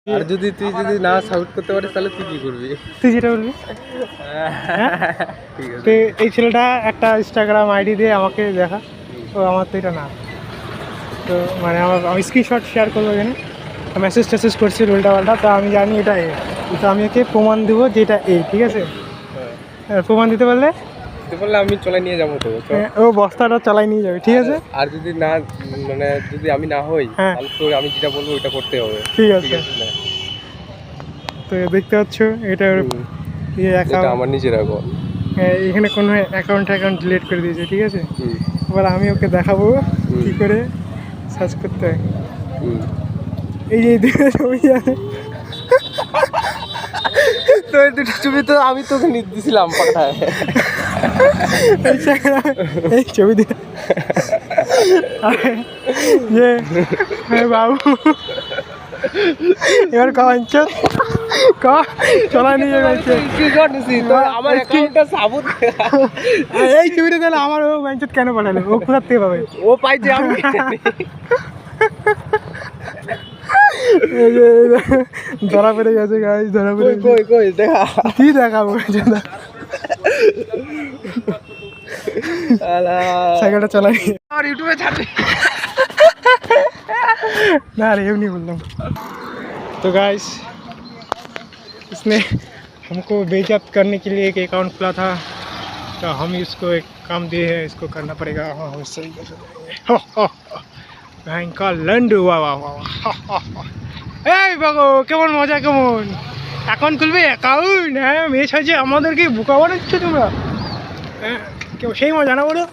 আর যদি তুই না সাউট করতে পারিস তাহলে তুই কি করবি? তুই যেটা বলবি। ঠিক আছে। তো এই ছেলেটা একটা ইনস্টাগ্রাম আইডি দিয়ে আমাকে দেখা, ও আমার তো এটা না, তো মানে আমি স্ক্রিনশট শেয়ার করবো এখানে, মেসেজ টেসেজ করছি উল্টা পাল্টা, তো আমি জানি এটা এ, তো আমি ওকে প্রমাণ দেবো যে এটা এ, ঠিক আছে? প্রমাণ দিতে পারলে আমি চলে নিয়ে যাবো তো। ও বস্তাটা চালাই নিয়ে যাবে, ঠিক আছে? আর যদি না মানে যদি আমি না হই হ্যাঁ তাহলে তো আমি যেটা বলবো ওইটা করতে হবে। ঠিক আছে। তো দেখতে পাচ্ছ এটা এটা আমার নিজের অ্যাকাউন্ট। এখানে কোনো অ্যাকাউন্ট ডিলিট করে দিয়েছে, ঠিক আছে? এবার আমি ওকে দেখাবো কী করে সার্চ করতে হয়। এই যে দুটো ছবি আছে, তো এই দুটো ছবি তো আমি তোকে দিয়েছিলাম পাঠায়। এই ছবি দিয়ে যে বাবু এবার কাঞ্চন চলা নিয়ে গেছে আমার অ্যাকাউন্টটা সাবুত। এই ছবিটা তাহলে আমার ও বাঞ্চত কেন পাঠালো? ও কোথা থেকে পাবে? ও পাইছে আমি ধরা পড়ে গেছে গাইস, ধরা পড়ে গেছে। কই দেখা কি দেখাবো? সাইকেলটা চালাই আর ইউটিউবে ছাড়বি ना रे नहीं बोल रहा हूँ। तो गाइस इसने हमको बेइज्जत करने के लिए एक अकाउंट खुला था, तो हम इसको एक काम दिए हैं, इसको करना पड़ेगा। हाँ हम सही कर सकते का लंड वाह वाह वाह। এই বাগো কেমন মজা, কেমন অ্যাকাউন্ট খুলবে? অ্যাকাউন্ট হ্যাঁ মেয়ে সাজে আমাদেরকে বোকা বানাচ্ছ তোমরা, হ্যাঁ কেউ সেই মজা না বলো।